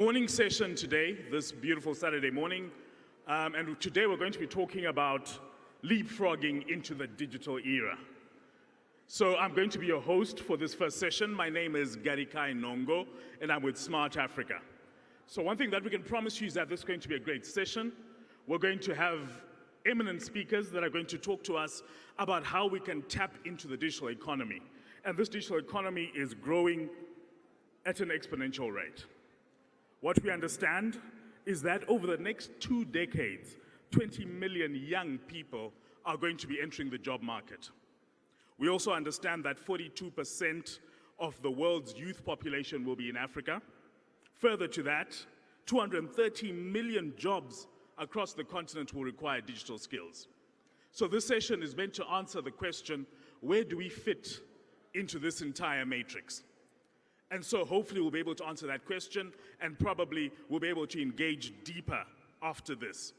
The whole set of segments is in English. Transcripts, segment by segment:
Morning session today, this beautiful Saturday morning, and today we're going to be talking about leapfrogging into the digital era. So I'm going to be your host for this first session. My name is Garikai Nongo, and I'm with Smart Africa. So one thing that we can promise you is that this is going to be a great session. We're going to have eminent speakers that are going to talk to us about how we can tap into the digital economy. And this digital economy is growing at an exponential rate. What we understand is that over the next 2 decades, 20 million young people are going to be entering the job market. We also understand that 42% of the world's youth population will be in Africa. Further to that, 230 million jobs across the continent will require digital skills. So this session is meant to answer the question, where do we fit into this entire matrix? And so hopefully we'll be able to answer that question, and probably we'll be able to engage deeper after this.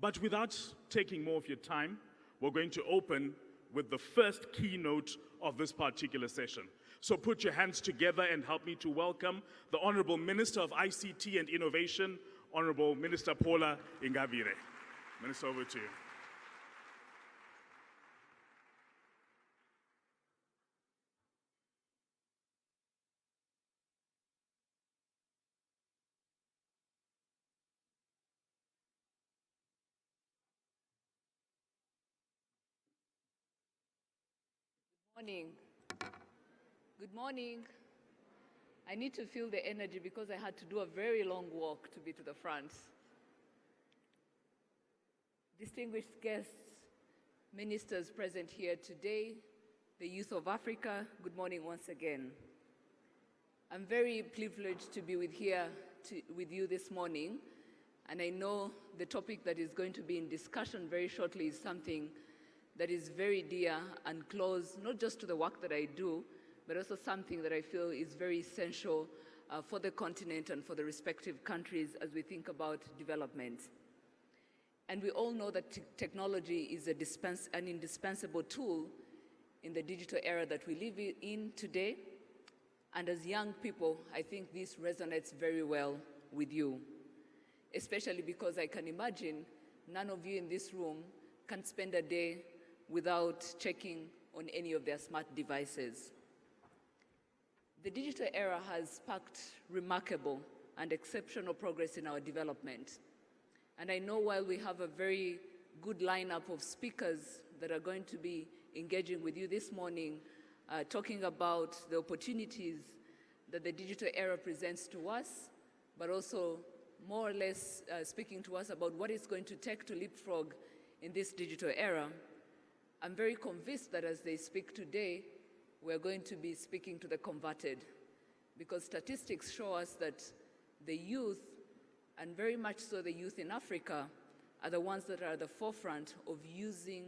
But without taking more of your time, we're going to open with the first keynote of this particular session. So put your hands together and help me to welcome the Honorable Minister of ICT and Innovation, Honorable Minister Paula Ingabire. Minister, over to you. Morning. Good morning. I need to feel the energy because I had to do a very long walk to be to the front. Distinguished guests, ministers present here today, the youth of Africa, good morning once again. I'm very privileged to be with you this morning, and I know the topic that is going to be in discussion very shortly is something that is very dear and close, not just to the work that I do, but also something that I feel is very essential for the continent and for the respective countries as we think about development. And we all know that technology is an indispensable tool in the digital era that we live in today. And as young people, I think this resonates very well with you, especially because I can imagine none of you in this room can spend a day without checking on any of their smart devices. The digital era has sparked remarkable and exceptional progress in our development. And I know while we have a very good lineup of speakers that are going to be engaging with you this morning, talking about the opportunities that the digital era presents to us, but also more or less speaking to us about what it's going to take to leapfrog in this digital era, I'm very convinced that as they speak today, we're going to be speaking to the converted, because statistics show us that the youth, and very much so the youth in Africa, are the ones that are at the forefront of using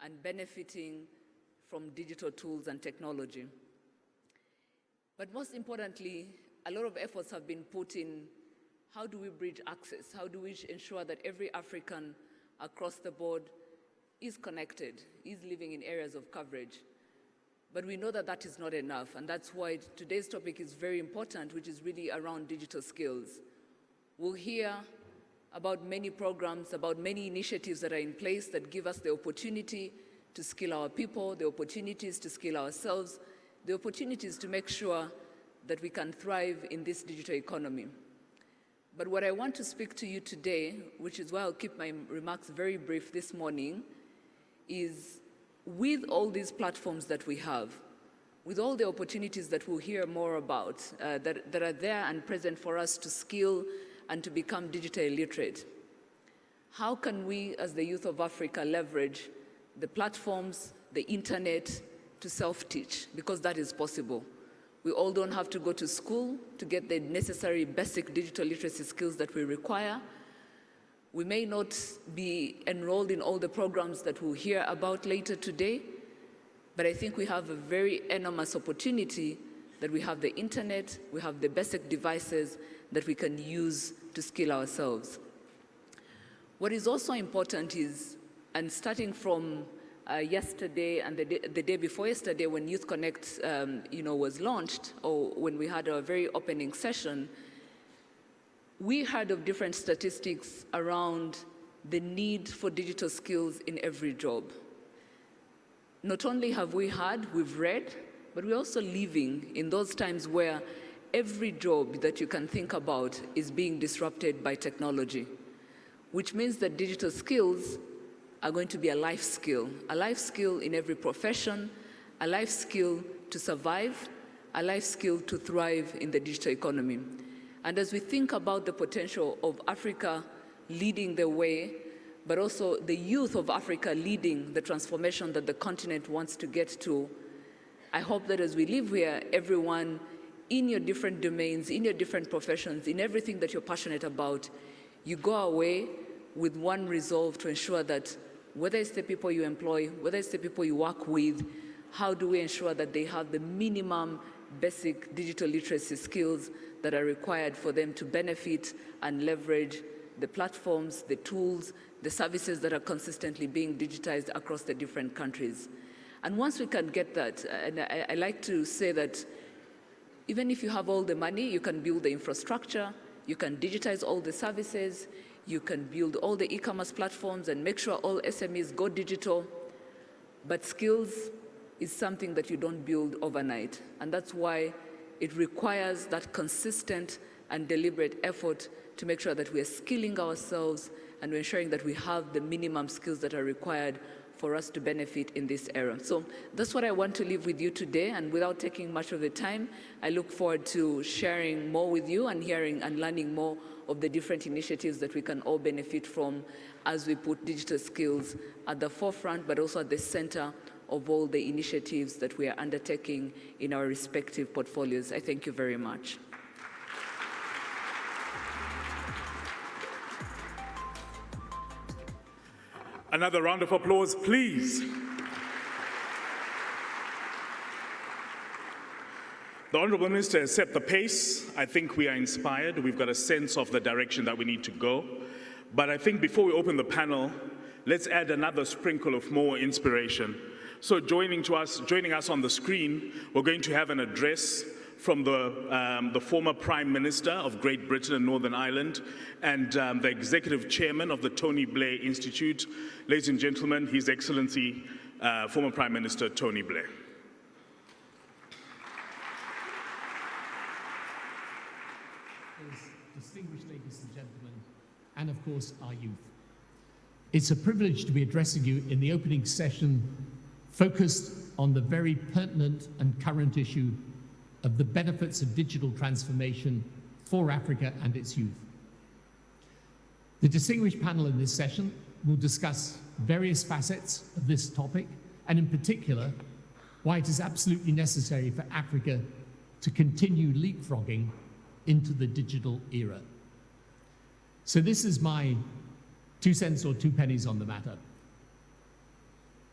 and benefiting from digital tools and technology. But most importantly, a lot of efforts have been put in how do we bridge access? How do we ensure that every African across the board is connected, is living in areas of coverage? But we know that that is not enough, and that's why today's topic is very important, which is really around digital skills. We'll hear about many programs, about many initiatives that are in place that give us the opportunity to skill our people, the opportunities to skill ourselves, the opportunities to make sure that we can thrive in this digital economy. But what I want to speak to you today, which is why I'll keep my remarks very brief this morning, is with all these platforms that we have, with all the opportunities that we'll hear more about, that are there and present for us to skill and to become digitally literate, how can we as the youth of Africa leverage the platforms, the internet, to self-teach? Because that is possible. We all don't have to go to school to get the necessary basic digital literacy skills that we require. We may not be enrolled in all the programs that we'll hear about later today, but I think we have a very enormous opportunity that we have the internet, we have the basic devices that we can use to skill ourselves. What is also important is, and starting from yesterday and the day before yesterday when Youth Connect was launched, or when we had our very opening session, We heard of different statistics around the need for digital skills in every job. Not only have we heard, we've read, but we're also living in those times where every job that you can think about is being disrupted by technology, which means that digital skills are going to be a life skill in every profession, a life skill to survive, a life skill to thrive in the digital economy. And as we think about the potential of Africa leading the way, but also the youth of Africa leading the transformation that the continent wants to get to, I hope that as we live here, everyone in your different domains, in your different professions, in everything that you're passionate about, you go away with one resolve to ensure that whether it's the people you employ, whether it's the people you work with, how do we ensure that they have the minimum basic digital literacy skills that are required for them to benefit and leverage the platforms, the tools, the services that are consistently being digitized across the different countries. And once we can get that, and I like to say that even if you have all the money, you can build the infrastructure, you can digitize all the services, you can build all the e-commerce platforms and make sure all SMEs go digital. But skills is something that you don't build overnight. And that's why it requires that consistent and deliberate effort to make sure that we are skilling ourselves and we're ensuring that we have the minimum skills that are required for us to benefit in this era. So that's what I want to leave with you today, and without taking much of the time, I look forward to sharing more with you and hearing and learning more of the different initiatives that we can all benefit from as we put digital skills at the forefront, but also at the center of all the initiatives that we are undertaking in our respective portfolios. I thank you very much. Another round of applause, please. The Honourable Minister has set the pace. I think we are inspired. We've got a sense of the direction that we need to go. But I think before we open the panel, let's add another sprinkle of more inspiration. So joining us on the screen, we're going to have an address from the former Prime Minister of Great Britain and Northern Ireland and the Executive Chairman of the Tony Blair Institute. Ladies and gentlemen, His Excellency, former Prime Minister Tony Blair. Distinguished ladies and gentlemen, and of course our youth. It's a privilege to be addressing you in the opening session focused on the very pertinent and current issue of the benefits of digital transformation for Africa and its youth. The distinguished panel in this session will discuss various facets of this topic, and in particular, why it is absolutely necessary for Africa to continue leapfrogging into the digital era. So this is my 2 cents or 2 pennies on the matter.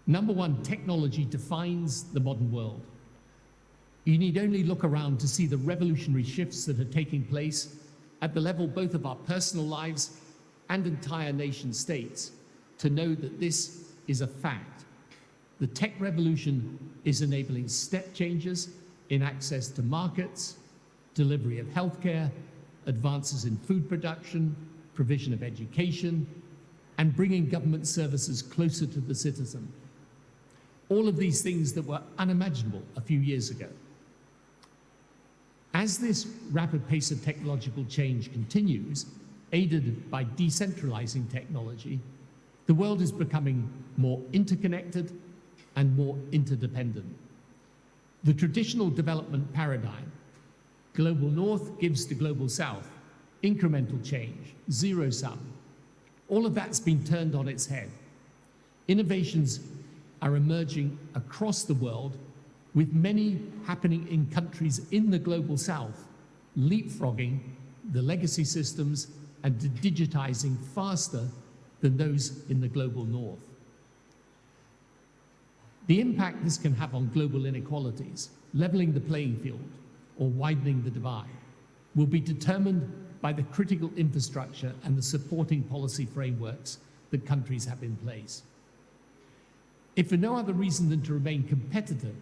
Number one, technology defines the modern world. You need only look around to see the revolutionary shifts that are taking place at the level both of our personal lives and entire nation states to know that this is a fact. The tech revolution is enabling step changes in access to markets, delivery of healthcare, advances in food production, provision of education, and bringing government services closer to the citizen. All of these things that were unimaginable a few years ago. As this rapid pace of technological change continues, aided by decentralizing technology, the world is becoming more interconnected and more interdependent. The traditional development paradigm, global north gives to global south, incremental change, zero sum, all of that's been turned on its head. Innovations are emerging across the world, with many happening in countries in the global south, leapfrogging the legacy systems and digitizing faster than those in the global north. The impact this can have on global inequalities, leveling the playing field or widening the divide, will be determined by the critical infrastructure and the supporting policy frameworks that countries have in place. If for no other reason than to remain competitive,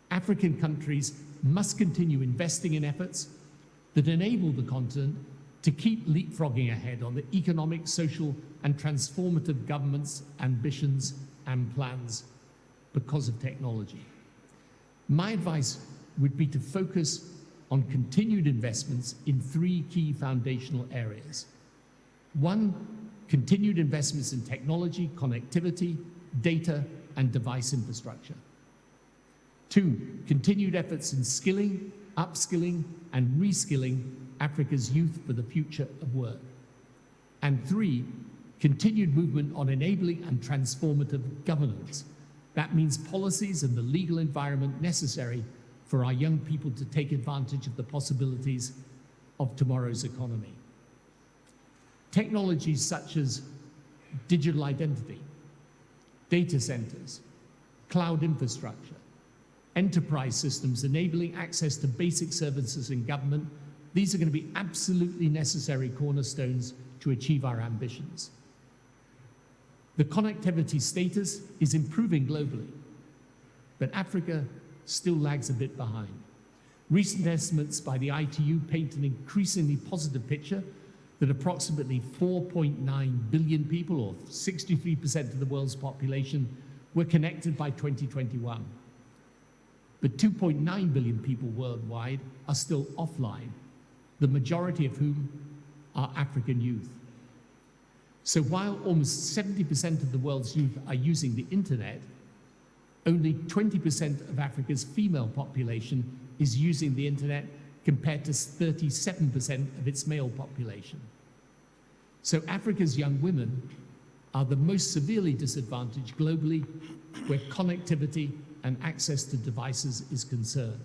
African countries must continue investing in efforts that enable the continent to keep leapfrogging ahead on the economic, social, and transformative government's ambitions and plans because of technology. My advice would be to focus on continued investments in 3 key foundational areas. 1, continued investments in technology, connectivity, data, and device infrastructure. 2, continued efforts in skilling, upskilling, and reskilling Africa's youth for the future of work. And 3, continued movement on enabling and transformative governance. That means policies and the legal environment necessary for our young people to take advantage of the possibilities of tomorrow's economy. Technologies such as digital identity, data centers, cloud infrastructure, enterprise systems enabling access to basic services in government, these are going to be absolutely necessary cornerstones to achieve our ambitions. The connectivity status is improving globally, but Africa still lags a bit behind. Recent estimates by the ITU paint an increasingly positive picture that approximately 4.9 billion people, or 63% of the world's population, were connected by 2021. But 2.9 billion people worldwide are still offline, the majority of whom are African youth. So while almost 70% of the world's youth are using the internet, only 20% of Africa's female population is using the internet compared to 37% of its male population. So Africa's young women are the most severely disadvantaged globally where connectivity and access to devices is concerned.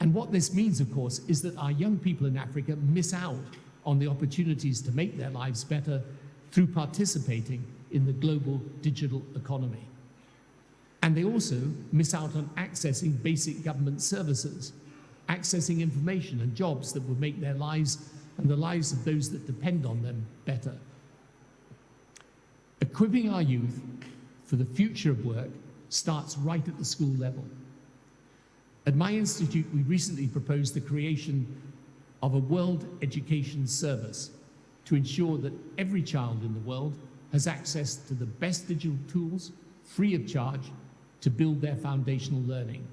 And what this means, of course, is that our young people in Africa miss out on the opportunities to make their lives better through participating in the global digital economy. And they also miss out on accessing basic government services, accessing information and jobs that would make their lives and the lives of those that depend on them better. Equipping our youth for the future of work starts right at the school level. At my institute, we recently proposed the creation of a World Education Service to ensure that every child in the world has access to the best digital tools, free of charge, to build their foundational learning.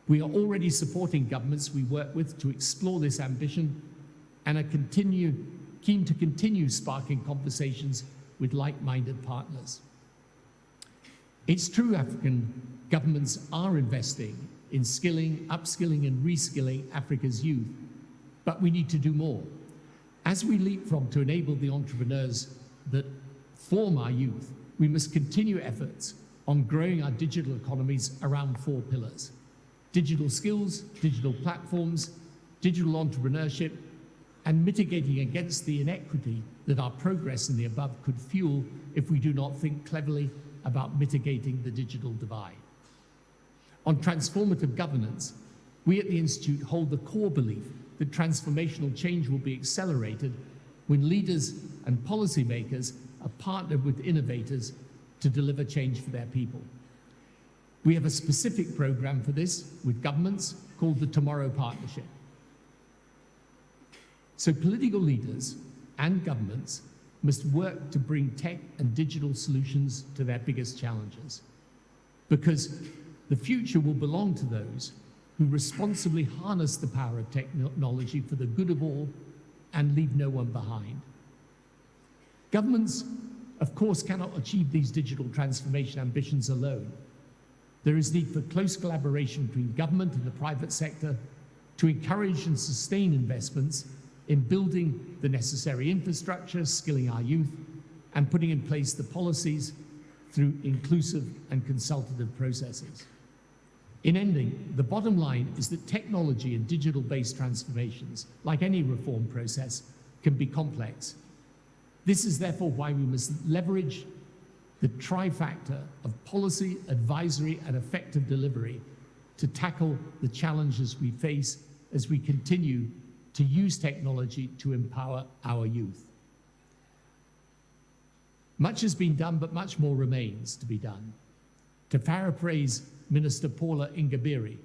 We are already supporting governments we work with to explore this ambition and are keen to continue sparking conversations with like-minded partners. It's true African governments are investing in skilling, upskilling, and reskilling Africa's youth, but we need to do more. As we leapfrog to enable the entrepreneurs that form our youth, we must continue efforts on growing our digital economies around 4 pillars: digital skills, digital platforms, digital entrepreneurship, and mitigating against the inequity that our progress in the above could fuel if we do not think cleverly about mitigating the digital divide. On transformative governance, we at the Institute hold the core belief that transformational change will be accelerated when leaders and policymakers are partnered with innovators to deliver change for their people. We have a specific program for this with governments called the Tomorrow Partnership. So political leaders and governments must work to bring tech and digital solutions to their biggest challenges, because the future will belong to those who responsibly harness the power of technology for the good of all and leave no one behind. Governments, of course, cannot achieve these digital transformation ambitions alone. There is need for close collaboration between government and the private sector to encourage and sustain investments in building the necessary infrastructure, skilling our youth, and putting in place the policies through inclusive and consultative processes. In ending, the bottom line is that technology and digital-based transformations, like any reform process, can be complex. This is therefore why we must leverage the trifactor of policy, advisory, and effective delivery to tackle the challenges we face as we continue to use technology to empower our youth. Much has been done, but much more remains to be done. To paraphrase Minister Paula Ingabire,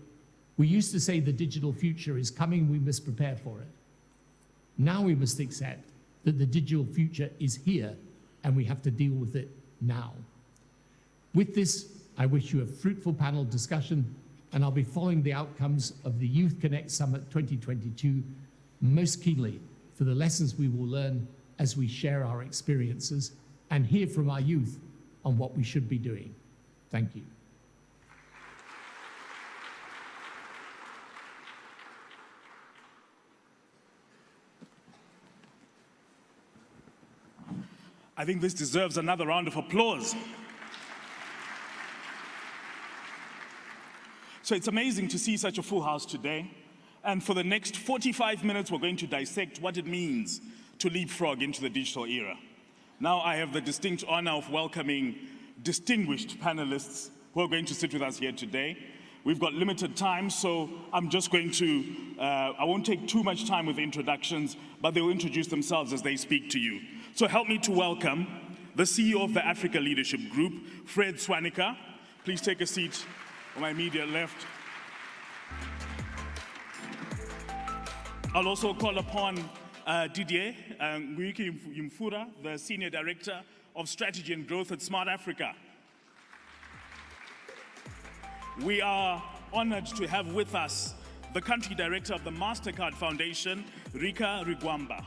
we used to say the digital future is coming, we must prepare for it. Now we must accept that the digital future is here and we have to deal with it now. With this, I wish you a fruitful panel discussion, and I'll be following the outcomes of the Youth Connect Summit 2022 most keenly for the lessons we will learn as we share our experiences and hear from our youth on what we should be doing. Thank you. I think this deserves another round of applause. So it's amazing to see such a full house today. And for the next 45 minutes, we're going to dissect what it means to leapfrog into the digital era. Now I have the distinct honor of welcoming distinguished panelists who are going to sit with us here today. We've got limited time, so I'm just going to, I won't take too much time with the introductions, but they will introduce themselves as they speak to you. So help me to welcome the CEO of the Africa Leadership Group, Fred Swanica. Please take a seat on my immediate left. I'll also call upon Didier Nguyiki Yumfura, the Senior Director of Strategy and Growth at Smart Africa. We are honored to have with us the Country Director of the MasterCard Foundation, Rika Rigwamba.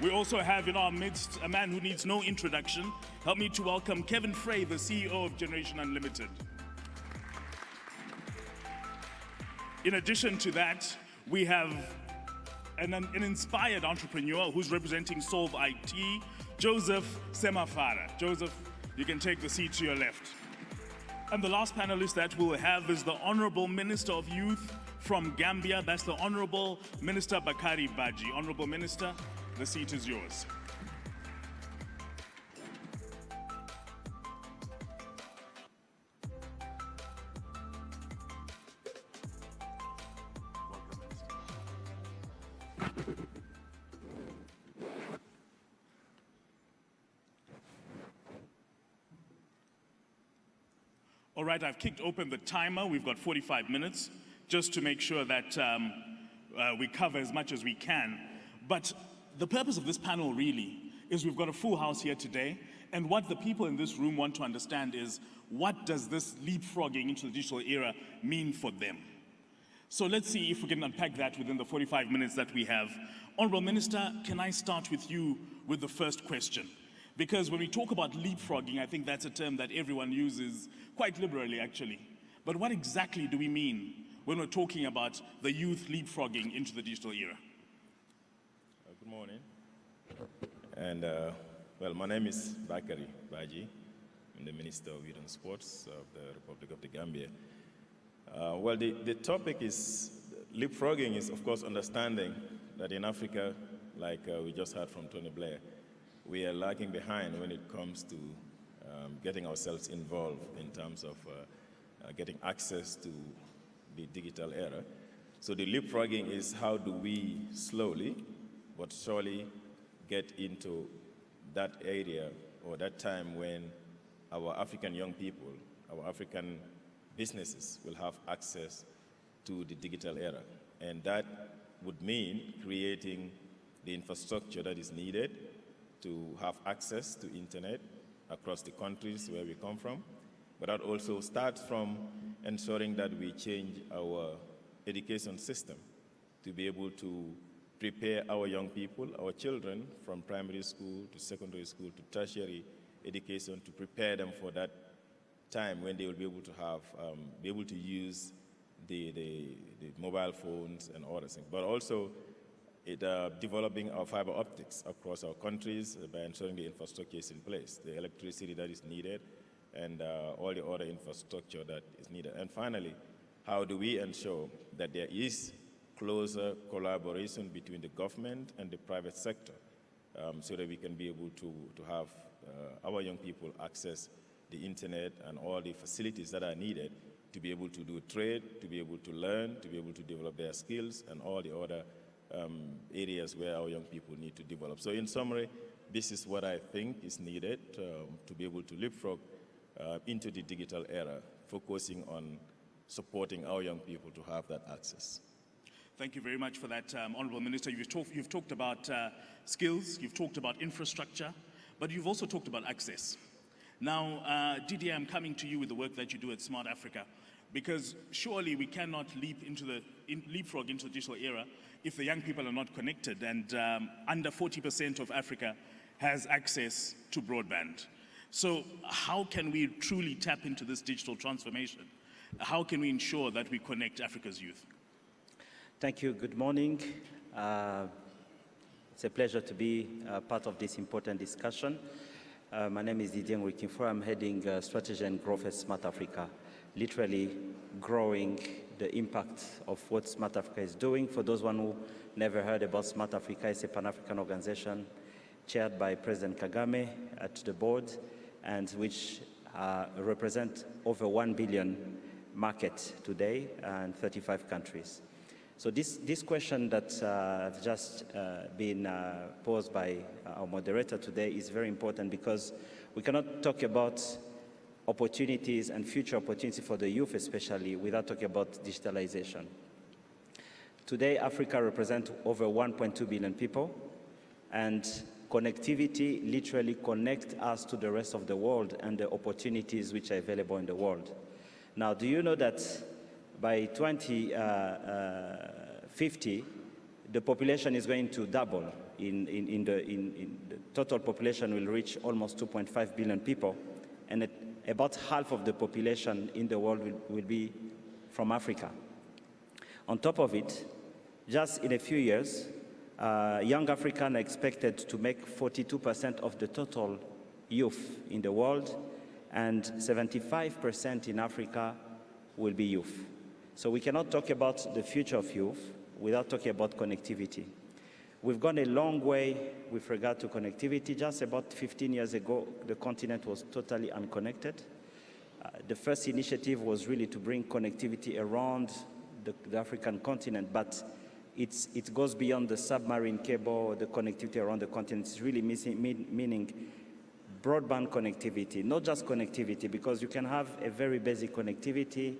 We also have in our midst a man who needs no introduction. Help me to welcome Kevin Frey, the CEO of Generation Unlimited. In addition to that, we have an inspired entrepreneur who's representing Solve IT, Joseph Semafara. Joseph, you can take the seat to your left. And the last panelist that we'll have is the Honorable Minister of Youth from Gambia. That's the Honorable Minister Bakari Baji. Honorable Minister, the seat is yours. All right, I've kicked open the timer. We've got 45 minutes just to make sure that we cover as much as we can. But the purpose of this panel really is we've got a full house here today, and what the people in this room want to understand is what does this leapfrogging into the digital era mean for them? So let's see if we can unpack that within the 45 minutes that we have. Honorable Minister, can I start with you with the first question? Because when we talk about leapfrogging, I think that's a term that everyone uses quite liberally, actually. But what exactly do we mean when we're talking about the youth leapfrogging into the digital era? Good morning. And, well, my name is Bakari Baji. I'm the Minister of Youth and Sports of the Republic of the Gambia. Well, the topic is, leapfrogging is, of course, understanding that in Africa, like we just heard from Tony Blair, we are lagging behind when it comes to getting ourselves involved in terms of getting access to the digital era. So the leapfrogging is how do we slowly but surely get into that area or that time when our African young people, our African businesses will have access to the digital era. And that would mean creating the infrastructure that is needed to have access to internet across the countries where we come from. But that also starts from ensuring that we change our education system to be able to prepare our young people, our children, from primary school to secondary school to tertiary education, to prepare them for that time when they will be able to have, be able to use the mobile phones and other things. But also developing our fiber optics across our countries by ensuring the infrastructure is in place, the electricity that is needed, and all the other infrastructure that is needed. And finally, how do we ensure that there is closer collaboration between the government and the private sector so that we can be able to have our young people access the internet and all the facilities that are needed to be able to do trade, to be able to learn, to be able to develop their skills and all the other areas where our young people need to develop. So in summary, this is what I think is needed to be able to leapfrog into the digital era, focusing on supporting our young people to have that access. Thank you very much for that, Honourable Minister. You've talked about skills, you've talked about infrastructure, but you've also talked about access. Now, Didier, I'm coming to you with the work that you do at Smart Africa, because surely we cannot leapfrog into the digital era if the young people are not connected, and under 40% of Africa has access to broadband. So how can we truly tap into this digital transformation? How can we ensure that we connect Africa's youth? Thank you. Good morning. It's a pleasure to be part of this important discussion. My name is Didier Ngwikinfo. I'm heading Strategy and Growth at Smart Africa, literally growing the impact of what Smart Africa is doing. For those who never heard about Smart Africa, it's a Pan-African organization chaired by President Kagame at the board, and which represent over 1 billion market today and 35 countries. So this question that just been posed by our moderator today is very important, because we cannot talk about opportunities and future opportunities for the youth especially without talking about digitalization. Today, Africa represents over 1.2 billion people, and connectivity literally connects us to the rest of the world and the opportunities which are available in the world. Now, do you know that by 2050, the population is going to double? The total population will reach almost 2.5 billion people, and about half of the population in the world will be from Africa. On top of it, just in a few years, young Africans are expected to make 42% of the total youth in the world, and 75% in Africa will be youth. So we cannot talk about the future of youth without talking about connectivity. We've gone a long way with regard to connectivity. Just about 15 years ago, the continent was totally unconnected. The first initiative was really to bring connectivity around the African continent, but it goes beyond the submarine cable, the connectivity around the continent. It's really meaning broadband connectivity, not just connectivity, because you can have a very basic connectivity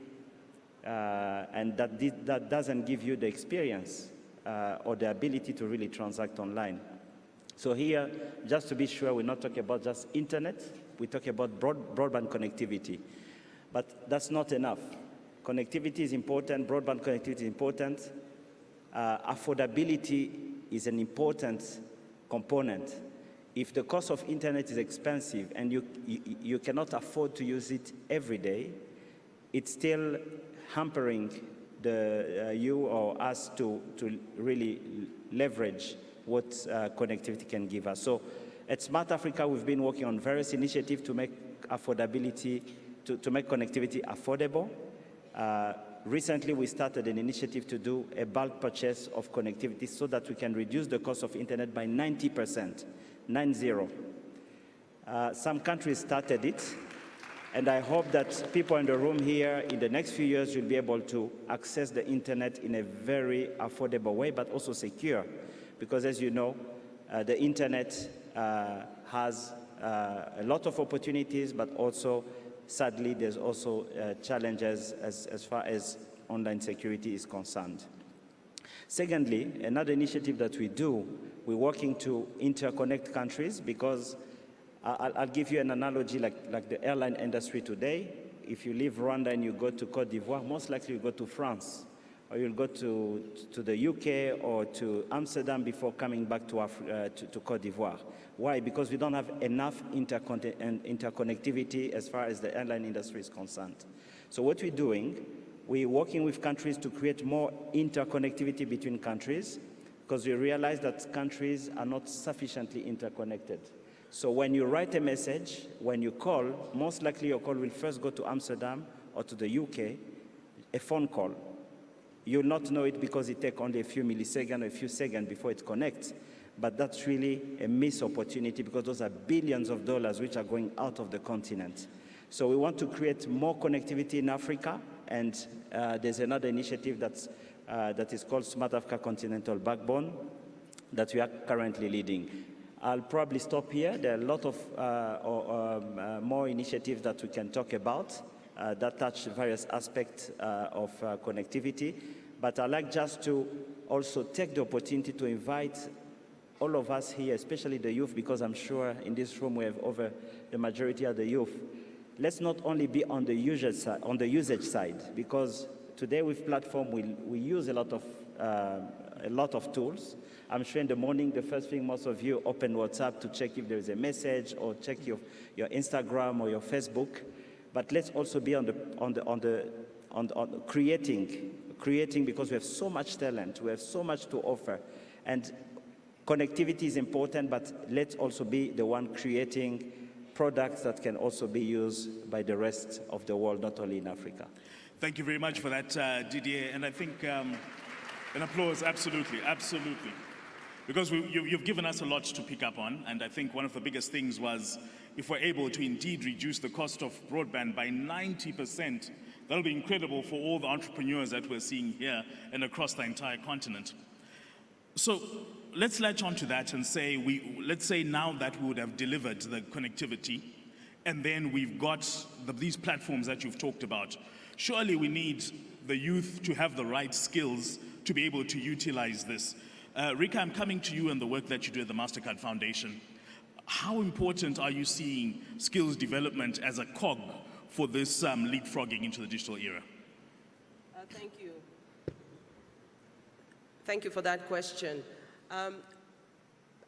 and that doesn't give you the experience or the ability to really transact online. So here, just to be sure, we're not talking about just internet, we're talking about broadband connectivity. But that's not enough. Connectivity is important, broadband connectivity is important. Affordability is an important component. If the cost of internet is expensive and you cannot afford to use it every day, it's still hampering you or us to really leverage what connectivity can give us. So at Smart Africa, we've been working on various initiatives to make affordability, to make connectivity affordable. Recently, we started an initiative to do a bulk purchase of connectivity so that we can reduce the cost of internet by 90%, 90. Some countries started it, and I hope that people in the room here in the next few years will be able to access the internet in a very affordable way, but also secure. Because as you know, the internet has a lot of opportunities, but also, sadly, there's also challenges as far as online security is concerned. Secondly, another initiative that we do, we're working to interconnect countries, because I'll give you an analogy like the airline industry today. If you leave Rwanda and you go to Cote d'Ivoire, most likely you go to France, or you'll go to the UK or to Amsterdam before coming back to Cote d'Ivoire. Why? Because we don't have enough interconnectivity as far as the airline industry is concerned. So what we're doing, we're working with countries to create more interconnectivity between countries, because we realize that countries are not sufficiently interconnected. So when you write a message, when you call, most likely your call will first go to Amsterdam or to the UK, a phone call. You'll not know it because it takes only a few milliseconds or a few seconds before it connects. But that's really a missed opportunity, because those are billions of dollars which are going out of the continent. So we want to create more connectivity in Africa, and there's another initiative that is called Smart Africa Continental Backbone that we are currently leading. I'll probably stop here. There are a lot of more initiatives that we can talk about that touch various aspects of connectivity. But I'd like just to also take the opportunity to invite all of us here, especially the youth, because I'm sure in this room we have over the majority of the youth. Let's not only be on the usage side, because today with platform we use a lot of tools. I'm sure in the morning the first thing most of you open WhatsApp to check if there is a message or check your Instagram or your Facebook. But let's also be on creating, because we have so much talent, we have so much to offer, and connectivity is important. But let's also be the one creating products that can also be used by the rest of the world, not only in Africa. Thank you very much for that, Didier. And I think an applause, absolutely, absolutely. Because you've given us a lot to pick up on, and I think one of the biggest things was if we're able to indeed reduce the cost of broadband by 90%, that'll be incredible for all the entrepreneurs that we're seeing here and across the entire continent. So let's latch on to that and say, let's say now that we would have delivered the connectivity, and then we've got these platforms that you've talked about. Surely we need the youth to have the right skills to be able to utilize this. Rika, I'm coming to you and the work that you do at the MasterCard Foundation. How important are you seeing skills development as a cog for this leapfrogging into the digital era? Thank you. Thank you for that question.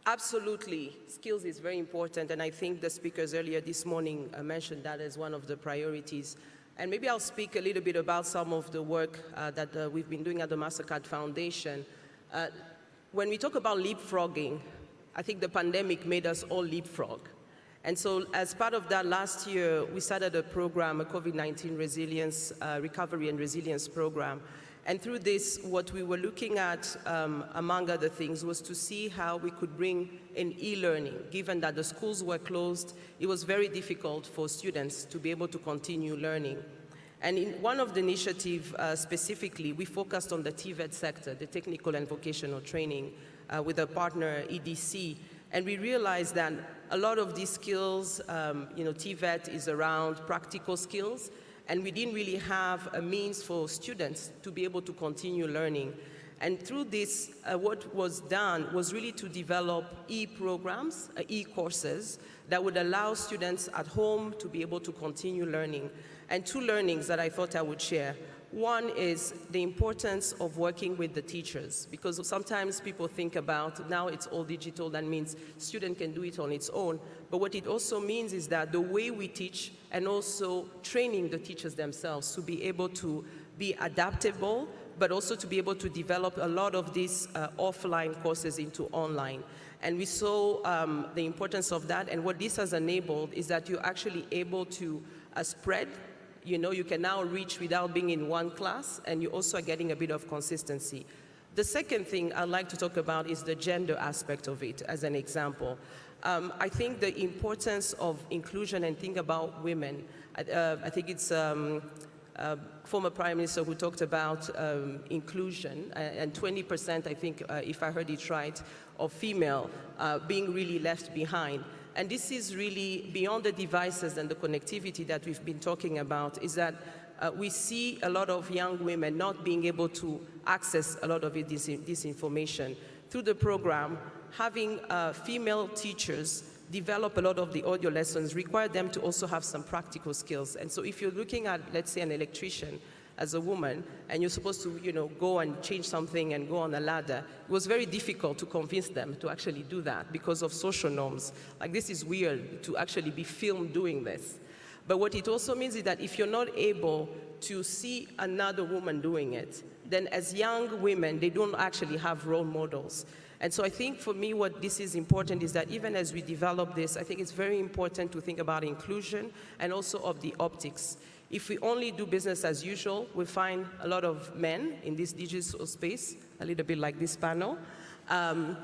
Absolutely, skills is very important, and I think the speakers earlier this morning mentioned that as one of the priorities. And maybe I'll speak a little bit about some of the work that we've been doing at the MasterCard Foundation. When we talk about leapfrogging, I think the pandemic made us all leapfrog. And so as part of that, last year, we started a program, a COVID-19 resilience, recovery and resilience program. And through this, what we were looking at, among other things, was to see how we could bring in e-learning. Given that the schools were closed, it was very difficult for students to be able to continue learning. And in one of the initiatives specifically, we focused on the TVET sector, the technical and vocational training, with a partner, EDC. And we realized that a lot of these skills, TVET is around practical skills, and we didn't really have a means for students to be able to continue learning. And through this, what was done was really to develop e-programs, e-courses that would allow students at home to be able to continue learning. And two learnings that I thought I would share. One is the importance of working with the teachers, because sometimes people think about now it's all digital, that means student can do it on its own. But what it also means is that the way we teach, and also training the teachers themselves to be able to be adaptable, but also to be able to develop a lot of these offline courses into online. And we saw the importance of that, and what this has enabled is that you're actually able to spread. You can now reach without being in one class, and you also are getting a bit of consistency. The second thing I'd like to talk about is the gender aspect of it, as an example. I think the importance of inclusion and think about women. I think it's former Prime Minister who talked about inclusion, and 20%, I think, if I heard it right, of female being really left behind. And this is really beyond the devices and the connectivity that we've been talking about, is that we see a lot of young women not being able to access a lot of this information. Through the program, having female teachers develop a lot of the audio lessons require them to also have some practical skills. And so if you're looking at, let's say, an electrician as a woman, and you're supposed to, go and change something and go on a ladder, it was very difficult to convince them to actually do that because of social norms. Like, this is weird to actually be filmed doing this. But what it also means is that if you're not able to see another woman doing it, then as young women, they don't actually have role models. And so I think for me what this is important is that even as we develop this, I think it's very important to think about inclusion and also of the optics. If we only do business as usual, we find a lot of men in this digital space, a little bit like this panel. And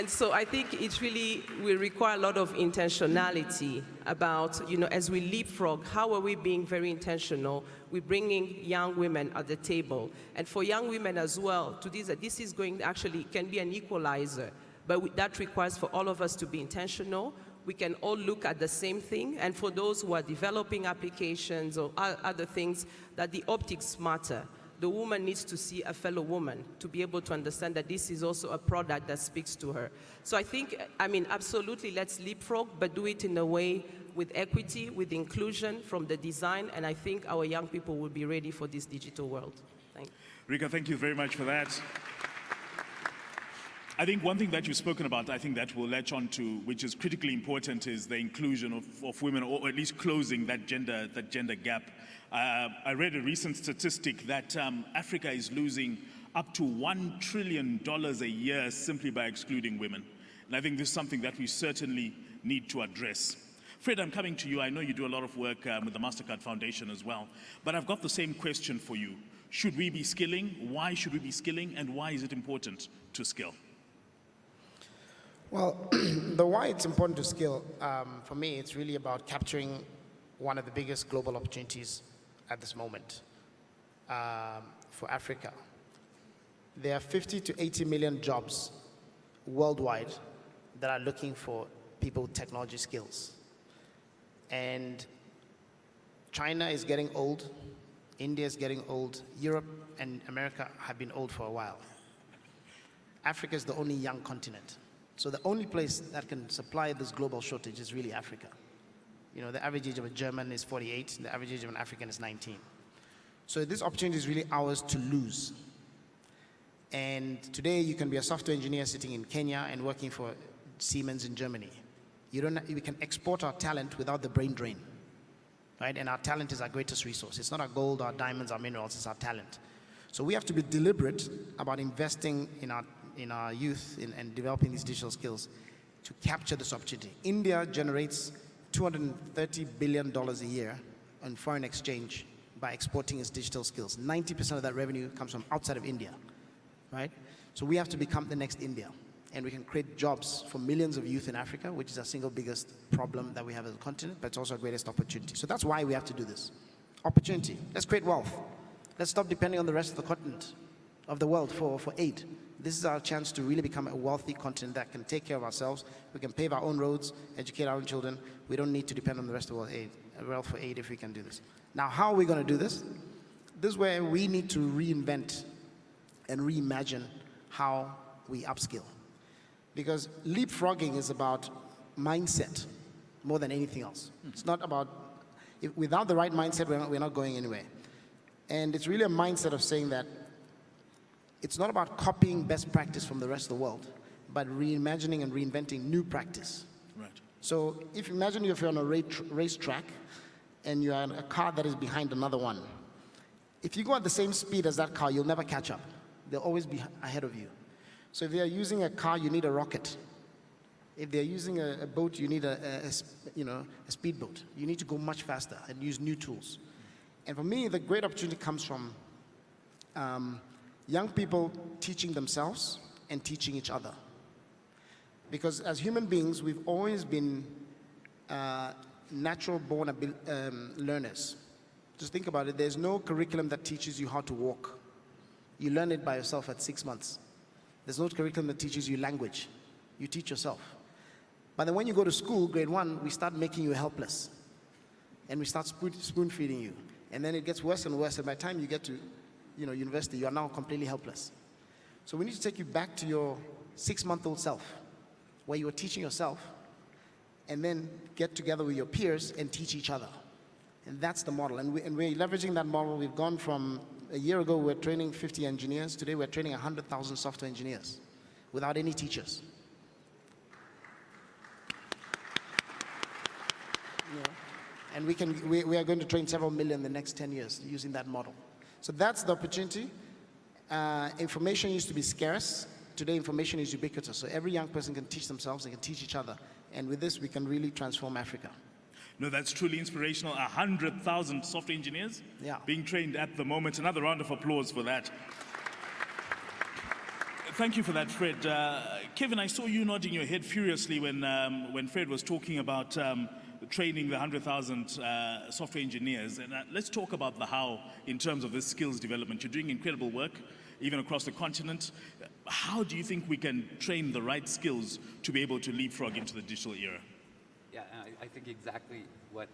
so I think it really will require a lot of intentionality about, as we leapfrog, how are we being very intentional with bringing young women at the table? And for young women as well, to this is going actually can be an equalizer, but that requires for all of us to be intentional we can all look at the same thing. And for those who are developing applications or other things, that the optics matter. The woman needs to see a fellow woman to be able to understand that this is also a product that speaks to her. So I think, I mean, absolutely, let's leapfrog, but do it in a way with equity, with inclusion from the design, and I think our young people will be ready for this digital world. Thank you. Rika, thank you very much for that. I think one thing that you've spoken about, I think that we'll latch on to, which is critically important, is the inclusion of women, or at least closing that gender gap. I read a recent statistic that Africa is losing up to $1 trillion a year simply by excluding women. And I think this is something that we certainly need to address. Fred, I'm coming to you. I know you do a lot of work with the MasterCard Foundation as well, but I've got the same question for you. Should we be skilling? Why should we be skilling? And why is it important to skill? Well, the why it's important to skill, for me, it's really about capturing one of the biggest global opportunities at this moment for Africa. There are 50 to 80 million jobs worldwide that are looking for people with technology skills. And China is getting old, India is getting old, Europe and America have been old for a while. Africa is the only young continent. So the only place that can supply this global shortage is really Africa. You know, the average age of a German is 48, the average age of an African is 19. So this opportunity is really ours to lose. And today you can be a software engineer sitting in Kenya and working for Siemens in Germany. We can export our talent without the brain drain, right? And our talent is our greatest resource. It's not our gold, our diamonds, our minerals, it's our talent. So we have to be deliberate about investing in our youth and developing these digital skills to capture this opportunity. India generates $230 billion a year on foreign exchange by exporting its digital skills. 90% of that revenue comes from outside of India, right? So we have to become the next India, and we can create jobs for millions of youth in Africa, which is our single biggest problem that we have as a continent, but it's also our greatest opportunity. So that's why we have to do this. Opportunity. Let's create wealth. Let's stop depending on the rest of the continent, of the world for aid. This is our chance to really become a wealthy continent that can take care of ourselves. We can pave our own roads, educate our own children. We don't need to depend on the rest of the world for aid if we can do this. Now, how are we going to do this? This is where we need to reinvent and reimagine how we upskill. Because leapfrogging is about mindset more than anything else. It's not about, without the right mindset, we're not going anywhere. And it's really a mindset of saying that it's not about copying best practice from the rest of the world, but reimagining and reinventing new practice. Right. So imagine if you're on a racetrack and you're in a car that is behind another one. If you go at the same speed as that car, you'll never catch up. They'll always be ahead of you. So if they're using a car, you need a rocket. If they're using a boat, you need a speedboat. You need to go much faster and use new tools. And for me, the great opportunity comes from young people teaching themselves and teaching each other. Because as human beings, we've always been natural-born learners. Just think about it. There's no curriculum that teaches you how to walk. You learn it by yourself at 6 months. There's no curriculum that teaches you language. You teach yourself. But then when you go to school, grade 1, we start making you helpless. And we start spoon-feeding you. And then it gets worse and worse. And by the time you get to university, you are now completely helpless. So we need to take you back to your 6-month-old self, where you were teaching yourself, and then get together with your peers and teach each other. And that's the model. And we're leveraging that model. We've gone from, a year ago, we were training 50 engineers. Today, we're training 100,000 software engineers without any teachers. And we are going to train several million in the next 10 years using that model. So that's the opportunity. Information used to be scarce. Today, information is ubiquitous. So every young person can teach themselves, they can teach each other. And with this, we can really transform Africa. No, that's truly inspirational. 100,000 software engineers being trained at the moment. Another round of applause for that. Thank you for that, Fred. Kevin, I saw you nodding your head furiously when Fred was talking about training the 100,000 software engineers. And let's talk about the how in terms of this skills development. You're doing incredible work, even across the continent. How do you think we can train the right skills to be able to leapfrog into the digital era? I think exactly what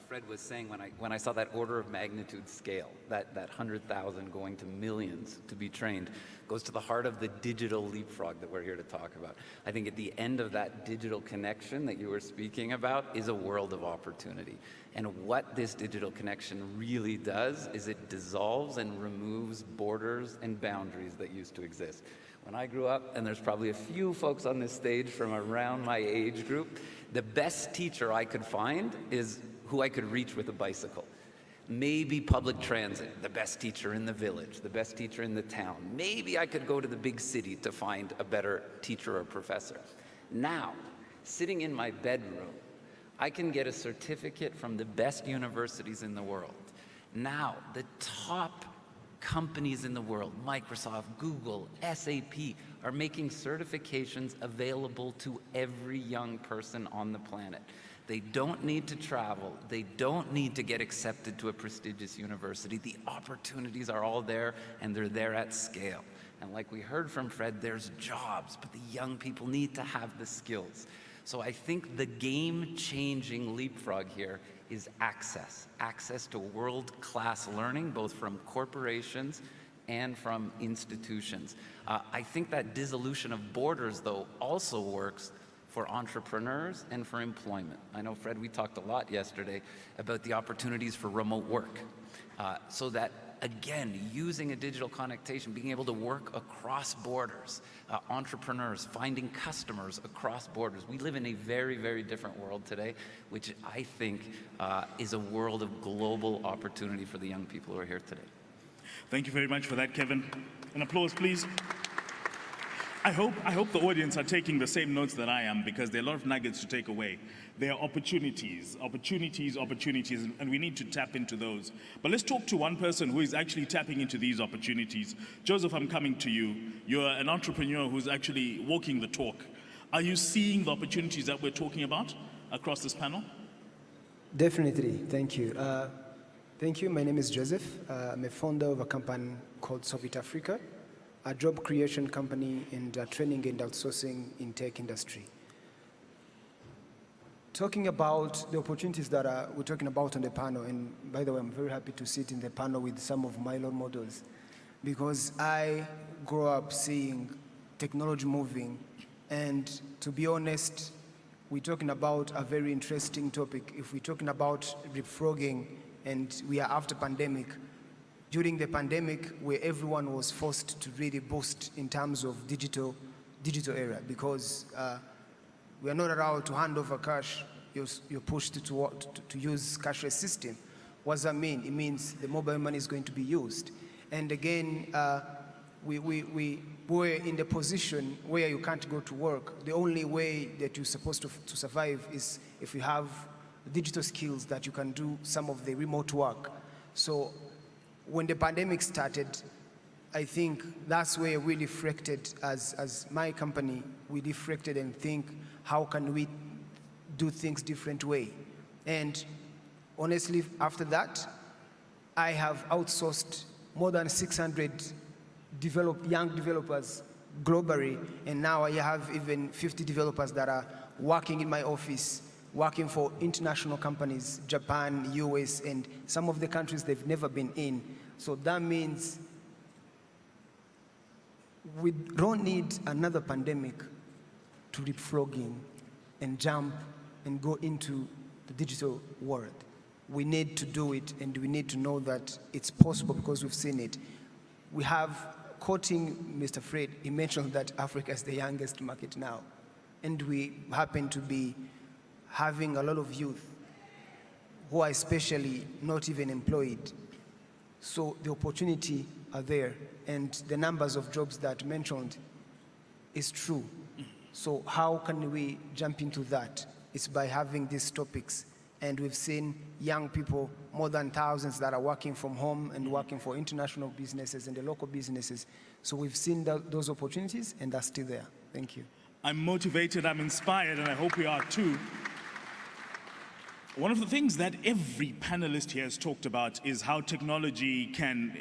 Fred was saying when I saw that order of magnitude scale, that 100,000 going to millions to be trained, goes to the heart of the digital leapfrog that we're here to talk about. I think at the end of that digital connection that you were speaking about is a world of opportunity. And what this digital connection really does is it dissolves and removes borders and boundaries that used to exist. When I grew up, and there's probably a few folks on this stage from around my age group, the best teacher I could find is who I could reach with a bicycle. Maybe public transit, the best teacher in the village, the best teacher in the town. Maybe I could go to the big city to find a better teacher or professor. Now, sitting in my bedroom, I can get a certificate from the best universities in the world. Now, the top companies in the world, Microsoft, Google, SAP, are making certifications available to every young person on the planet. They don't need to travel. They don't need to get accepted to a prestigious university. The opportunities are all there, and they're there at scale. And like we heard from Fred, there's jobs, but the young people need to have the skills. So I think the game-changing leapfrog here is access to world-class learning, both from corporations and from institutions. I think that dissolution of borders, though, also works for entrepreneurs and for employment. I know, Fred, we talked a lot yesterday about the opportunities for remote work, so that, again, using a digital connectivity, being able to work across borders, entrepreneurs, finding customers across borders. We live in a very, very different world today, which I think is a world of global opportunity for the young people who are here today. Thank you very much for that, Kevin. An applause, please. I hope the audience are taking the same notes that I am, because there are a lot of nuggets to take away. There are opportunities, and we need to tap into those. But let's talk to one person who is actually tapping into these opportunities. Joseph, I'm coming to you. You're an entrepreneur who's actually walking the talk. Are you seeing the opportunities that we're talking about across this panel? Definitely, thank you. Thank you, my name is Joseph. I'm a founder of a company called Solvit Africa, a job creation company and training and outsourcing in tech industry. Talking about the opportunities that we're talking about on the panel, and by the way, I'm very happy to sit in the panel with some of my role models, because I grew up seeing technology moving, and to be honest, we're talking about a very interesting topic. If we're talking about leapfrogging, and we are after pandemic, during the pandemic, where everyone was forced to really boost in terms of digital era, because we are not allowed to hand over cash. You're pushed to use cashless system. What does that mean? It means the mobile money is going to be used. And again, we were in the position where you can't go to work. The only way that you're supposed to survive is if you have digital skills that you can do some of the remote work. So when the pandemic started, I think that's where we reflected, as my company, we reflected and think, how can we do things different way? And honestly, after that, I have outsourced more than 600 young developers globally, and now I have even 50 developers that are working in my office, working for international companies, Japan, US, and some of the countries they've never been in. So that means we don't need another pandemic to leapfrogging and jump and go into the digital world. We need to do it, and we need to know that it's possible, because we've seen it. We have, quoting Mr. Fred, he mentioned that Africa is the youngest market now, and we happen to be having a lot of youth who are especially not even employed. So the opportunity are there, and the numbers of jobs that mentioned is true. So how can we jump into that? It's by having these topics, and we've seen young people, more than thousands, that are working from home and working for international businesses and the local businesses. So we've seen those opportunities, and they're still there. Thank you. I'm motivated, I'm inspired, and I hope we are too. One of the things that every panelist here has talked about is how technology can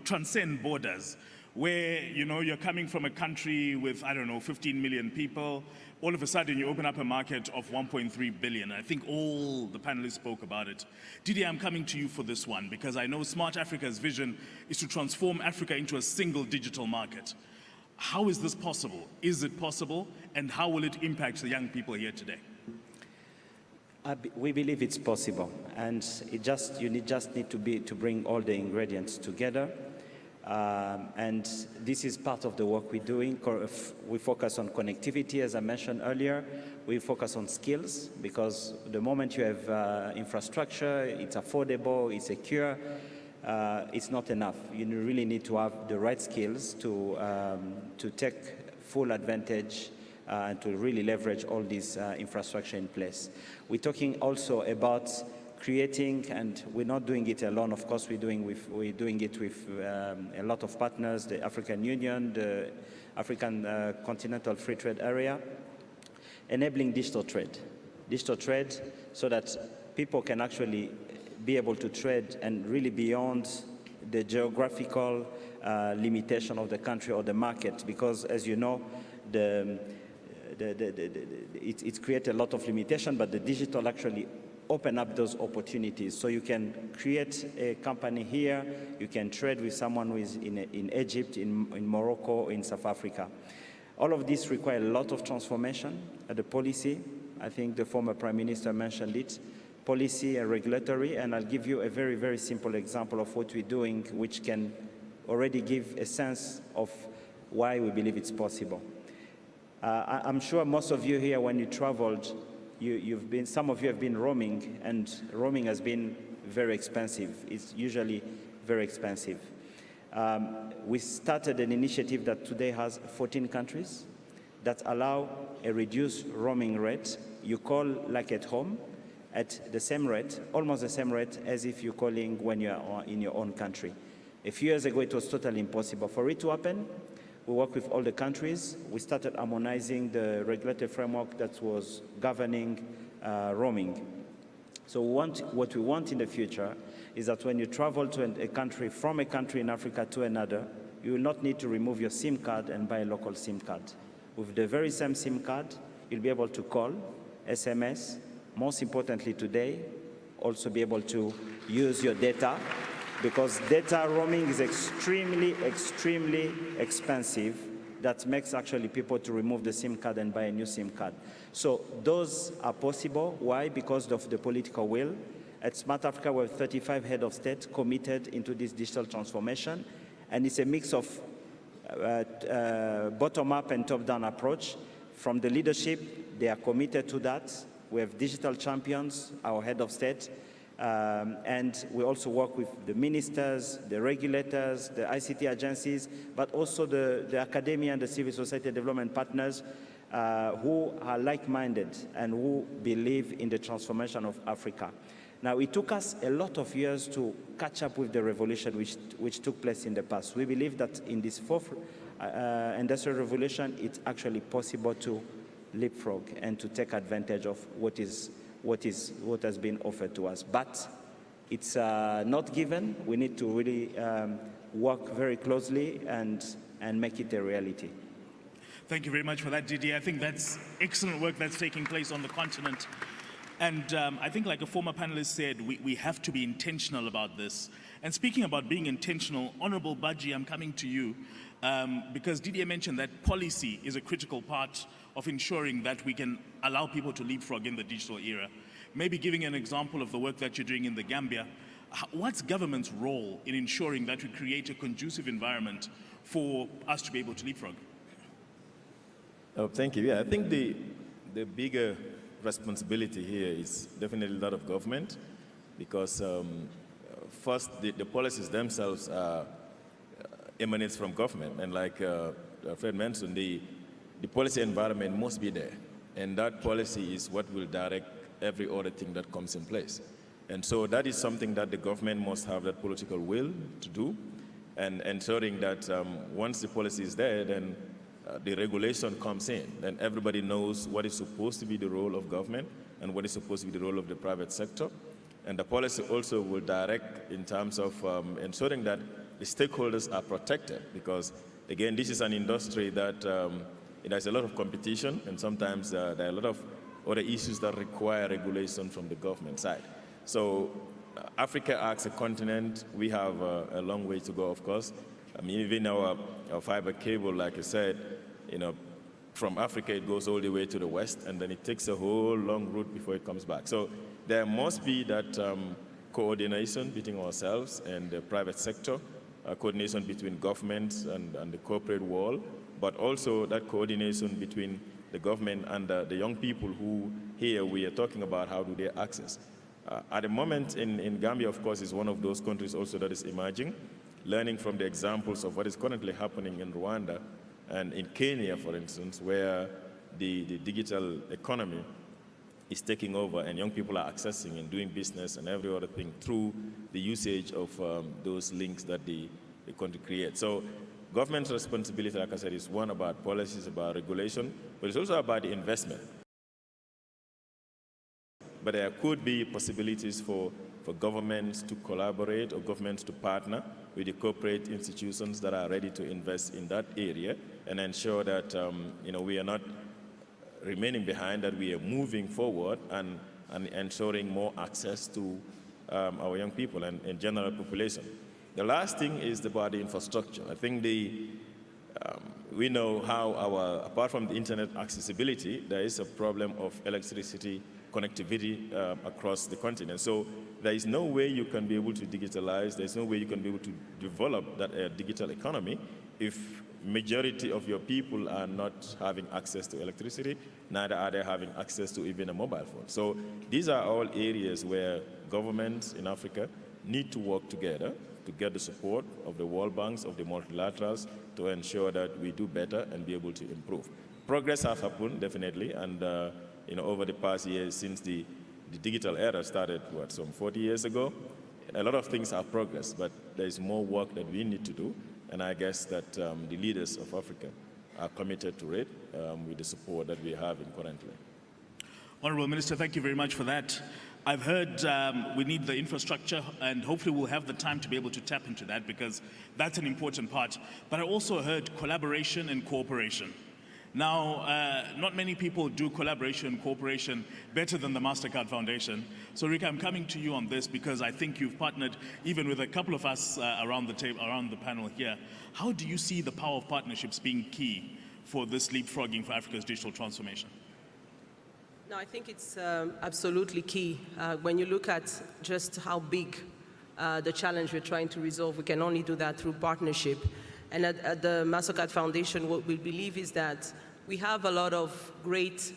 transcend borders. where, you know, you're coming from a country with, I don't know, 15 million people. All of a sudden, you open up a market of 1.3 billion. I think all the panelists spoke about it. Didier, I'm coming to you for this one, because I know Smart Africa's vision is to transform Africa into a single digital market. How is this possible? Is it possible? And how will it impact the young people here today? We believe it's possible, and you just need to bring all the ingredients together. And this is part of the work we're doing. We focus on connectivity, as I mentioned earlier. We focus on skills, because the moment you have infrastructure, it's affordable, it's secure, it's not enough. You really need to have the right skills to take full advantage and to really leverage all this infrastructure in place. We're talking also about creating, and we're not doing it alone, of course, we're doing it with a lot of partners, the African Union, the African Continental Free Trade Area, enabling digital trade so that people can actually be able to trade and really beyond the geographical limitation of the country or the market, because as you know, it creates a lot of limitation, but the digital actually open up those opportunities. So you can create a company here, you can trade with someone who is in Egypt, in Morocco, in South Africa. All of this requires a lot of transformation at the policy. I think the former Prime Minister mentioned it, policy and regulatory, and I'll give you a very, very simple example of what we're doing, which can already give a sense of why we believe it's possible. I'm sure most of you here, when you traveled, some of you have been roaming, and roaming has been very expensive. It's usually very expensive. We started an initiative that today has 14 countries that allow a reduced roaming rate. You call like at home at the same rate, almost the same rate as if you're calling when you're in your own country. A few years ago, it was totally impossible. For it to happen, we work with all the countries. We started harmonizing the regulatory framework that was governing roaming. So what we want in the future is that when you travel to a country, from a country in Africa to another, you will not need to remove your SIM card and buy a local SIM card. With the very same SIM card, you'll be able to call, SMS, most importantly today, also be able to use your data, because data roaming is extremely, extremely expensive. That makes actually people to remove the SIM card and buy a new SIM card. So those are possible. Why? Because of the political will. At Smart Africa, we have 35 heads of state committed into this digital transformation, and it's a mix of bottom-up and top-down approach. From the leadership, they are committed to that. We have digital champions, our head of state, and we also work with the ministers, the regulators, the ICT agencies, but also the academia and the civil society development partners who are like-minded and who believe in the transformation of Africa. Now, it took us a lot of years to catch up with the revolution which took place in the past. We believe that in this fourth industrial revolution, it's actually possible to leapfrog and to take advantage of what has been offered to us. But it's not given. We need to really work very closely and make it a reality. Thank you very much for that, Didier. I think that's excellent work that's taking place on the continent. And I think, like a former panelist said, we have to be intentional about this. And speaking about being intentional, Honorable Baji, I'm coming to you, because Didier mentioned that policy is a critical part of ensuring that we can allow people to leapfrog in the digital era. Maybe giving an example of the work that you're doing in the Gambia, what's government's role in ensuring that we create a conducive environment for us to be able to leapfrog? Oh, thank you. Yeah, I think the bigger responsibility here is definitely that of government, because first, the policies themselves emanates from government, and like Fred mentioned, the policy environment must be there, and that policy is what will direct every other thing that comes in place. And so that is something that the government must have that political will to do, and ensuring that once the policy is there, then the regulation comes in, then everybody knows what is supposed to be the role of government and what is supposed to be the role of the private sector. And the policy also will direct in terms of ensuring that the stakeholders are protected, because again, this is an industry that there's a lot of competition, and sometimes there are a lot of other issues that require regulation from the government side. So Africa as a continent, we have a long way to go, of course. I mean, even our fiber cable, like I said, from Africa it goes all the way to the west, and then it takes a whole long route before it comes back. So there must be that coordination between ourselves and the private sector, coordination between governments and the corporate world, but also that coordination between the government and the young people who here we are talking about how do they access. At the moment in Gambia, of course, is one of those countries also that is emerging, learning from the examples of what is currently happening in Rwanda and in Kenya, for instance, where the digital economy is taking over and young people are accessing and doing business and every other thing through the usage of those links that the country creates. So government's responsibility, like I said, is one about policies, about regulation, but it's also about the investment. But there could be possibilities for governments to collaborate or governments to partner with the corporate institutions that are ready to invest in that area and ensure that we are not remaining behind, that we are moving forward and ensuring more access to our young people and general population. The last thing is about the infrastructure. I think we know how apart from the internet accessibility, there is a problem of electricity connectivity across the continent. So there is no way you can be able to digitalize, there's no way you can be able to develop that digital economy if majority of your people are not having access to electricity, neither are they having access to even a mobile phone. So these are all areas where governments in Africa need to work together to get the support of the World Banks, of the multilaterals, to ensure that we do better and be able to improve. Progress has happened, definitely, and over the past years since the digital era started, some 40 years ago, a lot of things have progressed, but there is more work that we need to do, and I guess that the leaders of Africa are committed to it with the support that we have currently. Honourable Minister, thank you very much for that. I've heard we need the infrastructure, and hopefully we'll have the time to be able to tap into that, because that's an important part. But I also heard collaboration and cooperation. Now, not many people do collaboration and cooperation better than the MasterCard Foundation. So, Rick, I'm coming to you on this because I think you've partnered even with a couple of us around the table, around the panel here. How do you see the power of partnerships being key for this leapfrogging for Africa's digital transformation? No, I think it's absolutely key. When you look at just how big the challenge we're trying to resolve, we can only do that through partnership. And at the MasterCard Foundation, what we believe is that we have a lot of great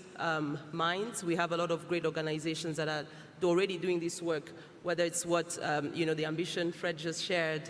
minds. We have a lot of great organizations that are already doing this work, whether it's what the ambition Fred just shared,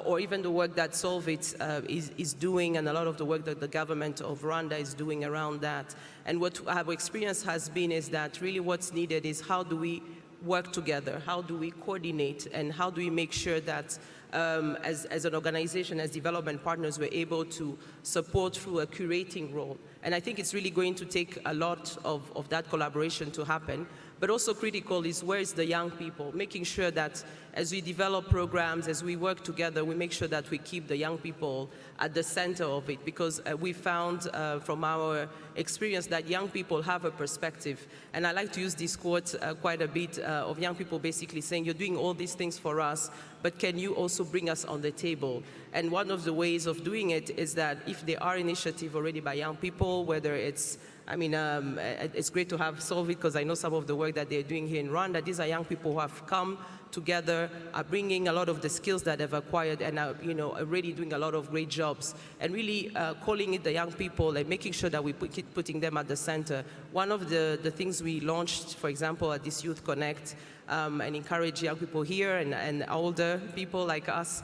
or even the work that Solvit is doing, and a lot of the work that the government of Rwanda is doing around that. And what our experience has been is that really what's needed is how do we work together, how do we coordinate, and how do we make sure that as an organization, as development partners, we're able to support through a curating role. And I think it's really going to take a lot of that collaboration to happen. But also critical is where is the young people, making sure that as we develop programs, as we work together, we make sure that we keep the young people at the center of it, because we found from our experience that young people have a perspective. And I like to use this quote quite a bit of young people basically saying, you're doing all these things for us, but can you also bring us on the table? And one of the ways of doing it is that if there are initiatives already by young people, whether it's it's great to have Solvit, because I know some of the work that they're doing here in Rwanda. These are young people who have come together, are bringing a lot of the skills that they've acquired, and are already doing a lot of great jobs. And really calling it the young people and making sure that we keep putting them at the center. One of the things we launched, for example, at this Youth Connect, and encourage young people here and older people like us,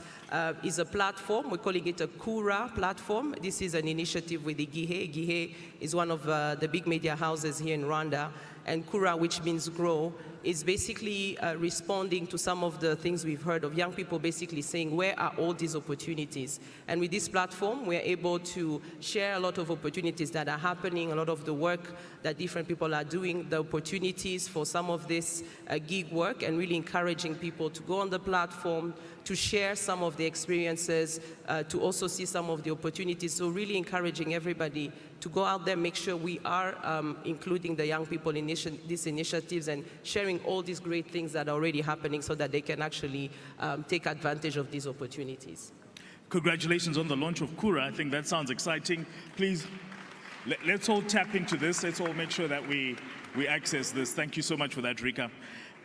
is a platform. We're calling it a Kura platform. This is an initiative with the Gihe. Gihe is one of the big media houses here in Rwanda. And Kura, which means grow, is basically responding to some of the things we've heard of young people basically saying, where are all these opportunities? And with this platform, we're able to share a lot of opportunities that are happening, a lot of the work that different people are doing, the opportunities for some of this gig work and really encouraging people to go on the platform, to share some of the experiences, to also see some of the opportunities. So really encouraging everybody to go out there, make sure we are including the young people in these initiatives and sharing all these great things that are already happening so that they can actually take advantage of these opportunities. Congratulations on the launch of Kura. I think that sounds exciting. Please, let's all tap into this. Let's all make sure that we access this. Thank you so much for that, Rika.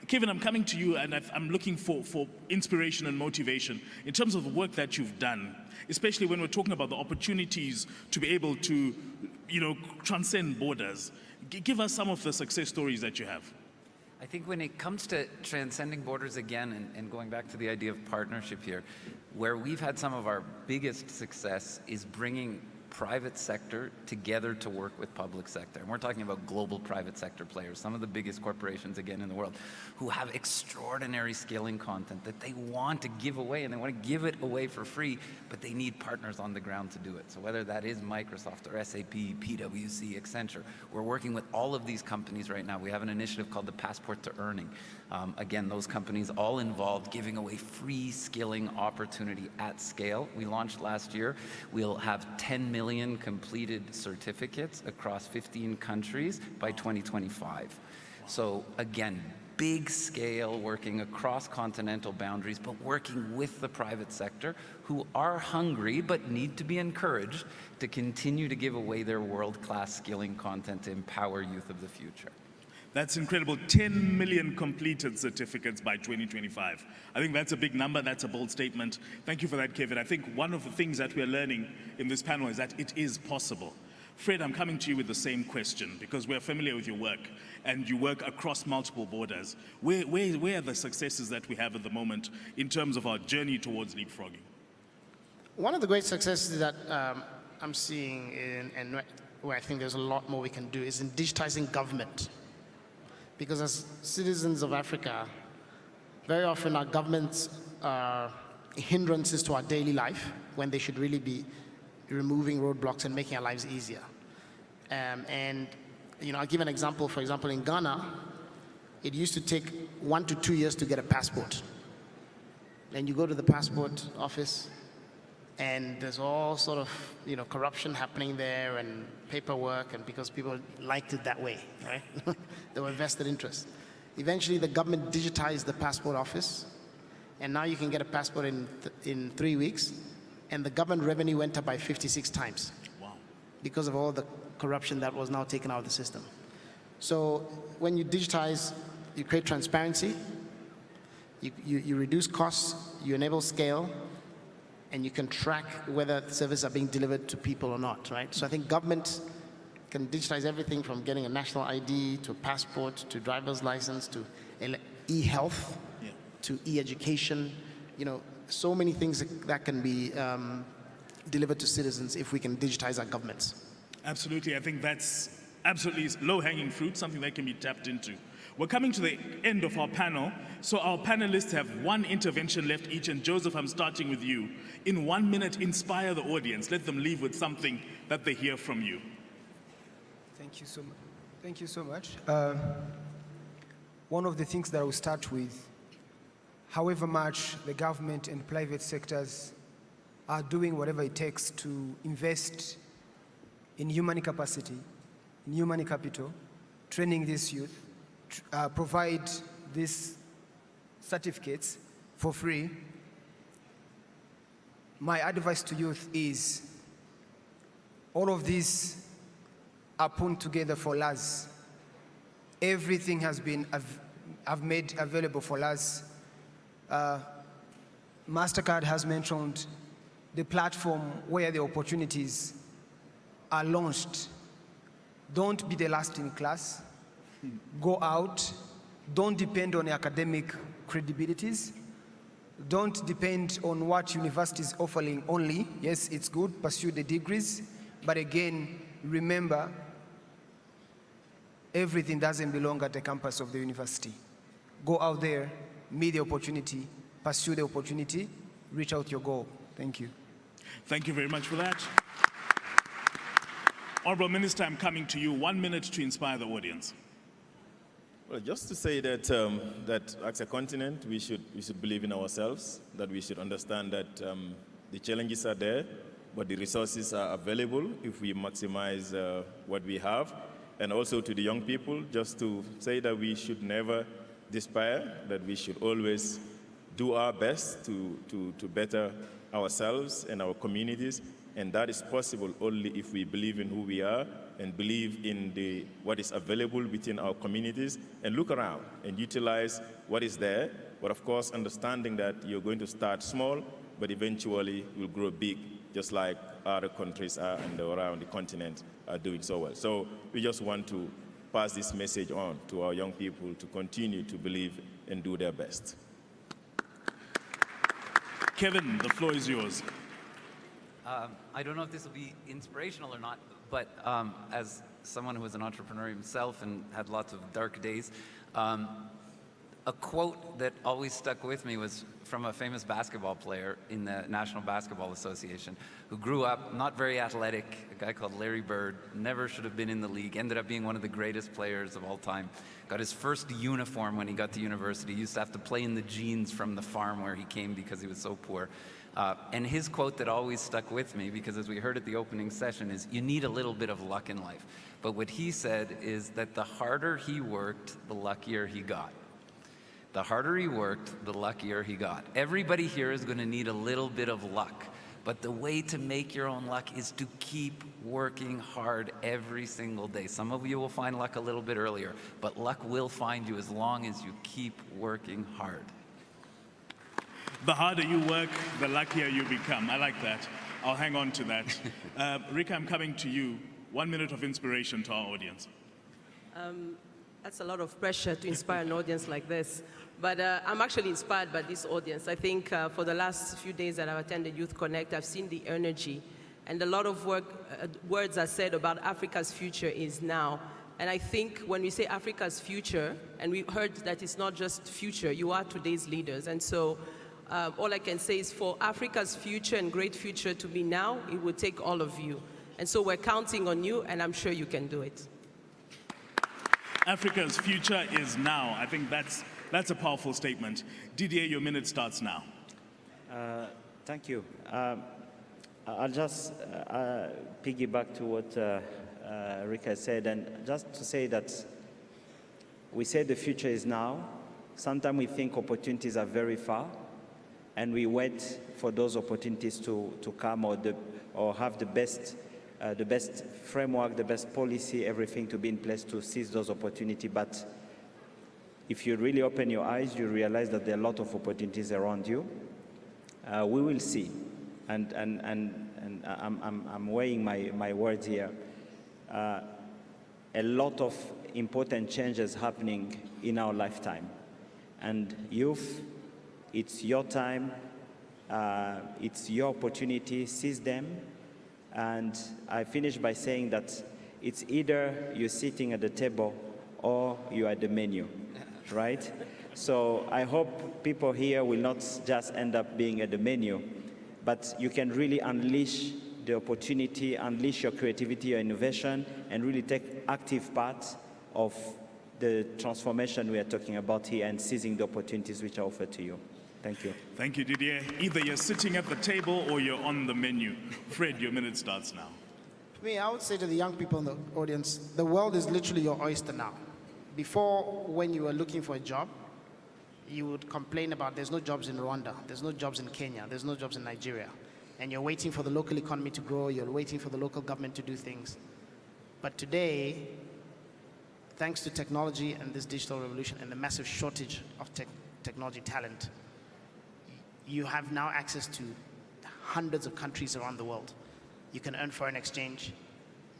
Kevin, I'm coming to you, and I'm looking for inspiration and motivation in terms of the work that you've done, especially when we're talking about the opportunities to be able to, transcend borders. Give us some of the success stories that you have. I think when it comes to transcending borders again and going back to the idea of partnership here, where we've had some of our biggest success is bringing private sector together to work with public sector. And we're talking about global private sector players, some of the biggest corporations again in the world, who have extraordinary skilling content that they want to give away, and they want to give it away for free, but they need partners on the ground to do it. So whether that is Microsoft or SAP, PwC, Accenture, we're working with all of these companies right now. We have an initiative called the Passport to Earning. Again, those companies all involved giving away free skilling opportunity at scale. We launched last year. We'll have 10 million completed certificates across 15 countries by 2025. So again, big scale, working across continental boundaries, but working with the private sector who are hungry but need to be encouraged to continue to give away their world-class skilling content to empower youth of the future. That's incredible. 10 million completed certificates by 2025. I think that's a big number. That's a bold statement. Thank you for that, Kevin. I think one of the things that we're learning in this panel is that it is possible. Fred, I'm coming to you with the same question because we're familiar with your work and you work across multiple borders. Where are the successes that we have at the moment in terms of our journey towards leapfrogging? One of the great successes that I'm seeing and where I think there's a lot more we can do is in digitizing government. Because as citizens of Africa, very often our governments are hindrances to our daily life when they should really be removing roadblocks and making our lives easier. I'll give an example. For example, in Ghana, it used to take 1 to 2 years to get a passport. And you go to the passport office, and there's all sort of corruption happening there and paperwork, and because people liked it that way, right? There were vested interests. Eventually, the government digitized the passport office, and now you can get a passport in 3 weeks, and the government revenue went up by 56 times. Wow. Because of all the corruption that was now taken out of the system. So when you digitize, you create transparency, you reduce costs, you enable scale, and you can track whether services are being delivered to people or not, right? So I think government can digitize everything from getting a national ID to a passport to driver's license to e-health, to e-education, so many things that can be delivered to citizens if we can digitize our governments. Absolutely. I think that's absolutely low-hanging fruit, something that can be tapped into. We're coming to the end of our panel, so our panelists have one intervention left each, and Joseph, I'm starting with you. In 1 minute, inspire the audience. Let them leave with something that they hear from you. Thank you so much. Thank you so much. One of the things that I will start with, however much the government and private sectors are doing whatever it takes to invest in human capacity, in human capital, training this youth, provide these certificates for free, my advice to youth is all of these are put together for us. Everything has been made available for us. MasterCard has mentioned the platform where the opportunities are launched. Don't be the last in class. Go out. Don't depend on academic credibilities. Don't depend on what universities offering only. Yes, it's good, pursue the degrees. But again, remember, everything doesn't belong at the campus of the university. Go out there, meet the opportunity, pursue the opportunity, reach out your goal. Thank you. Thank you very much for that. Honorable Minister, I'm coming to you. 1 minute to inspire the audience. Well, just to say that that as a continent, we should believe in ourselves, that we should understand that the challenges are there, but the resources are available if we maximize what we have. And also to the young people, just to say that we should never despair, that we should always do our best to better ourselves and our communities. And that is possible only if we believe in who we are and believe in what is available within our communities and look around and utilize what is there. But of course, understanding that you're going to start small, but eventually will grow big, just like other countries are and around the continent are doing so well. So we just want to pass this message on to our young people to continue to believe and do their best. Kevin, the floor is yours. I don't know if this will be inspirational or not, but as someone who was an entrepreneur himself and had lots of dark days, a quote that always stuck with me was from a famous basketball player in the National Basketball Association who grew up not very athletic, a guy called Larry Bird, never should have been in the league, ended up being one of the greatest players of all time. Got his first uniform when he got to university. He used to have to play in the jeans from the farm where he came because he was so poor. And his quote that always stuck with me, because as we heard at the opening session, is you need a little bit of luck in life. But what he said is that the harder he worked, the luckier he got. The harder he worked, the luckier he got. Everybody here is going to need a little bit of luck. But the way to make your own luck is to keep working hard every single day. Some of you will find luck a little bit earlier, but luck will find you as long as you keep working hard. The harder you work, the luckier you become. I like that. I'll hang on to that. Rick, I'm coming to you. 1 minute of inspiration to our audience. That's a lot of pressure to inspire an audience like this. But I'm actually inspired by this audience. I think for the last few days that I've attended Youth Connect, I've seen the energy. And a lot of words are said about Africa's future is now. And I think when we say Africa's future, and we heard that it's not just future, you are today's leaders. And so all I can say is for Africa's future and great future to be now, it will take all of you. And so we're counting on you, and I'm sure you can do it. Africa's future is now. I think that's a powerful statement. Didier, your minute starts now. Thank you. I'll just piggyback to what Rick has said, and just to say that we say the future is now. Sometimes we think opportunities are very far, and we wait for those opportunities to come or have the best framework, the best policy, everything to be in place to seize those opportunities. But if you really open your eyes, you realize that there are a lot of opportunities around you. We will see, and I'm weighing my words here. A lot of important changes happening in our lifetime, and youth, it's your time, it's your opportunity, seize them. And I finish by saying that it's either you're sitting at the table or you're at the menu, right? So I hope people here will not just end up being at the menu, but you can really unleash the opportunity, unleash your creativity, your innovation, and really take active part of the transformation we are talking about here and seizing the opportunities which are offered to you. Thank you. Thank you, Didier. Either you're sitting at the table or you're on the menu. Fred, your minute starts now. For me, I would say to the young people in the audience, the world is literally your oyster now. Before, when you were looking for a job, you would complain about there's no jobs in Rwanda, there's no jobs in Kenya, there's no jobs in Nigeria. And you're waiting for the local economy to grow, you're waiting for the local government to do things. But today, thanks to technology and this digital revolution and the massive shortage of technology talent, you have now access to hundreds of countries around the world. You can earn foreign exchange,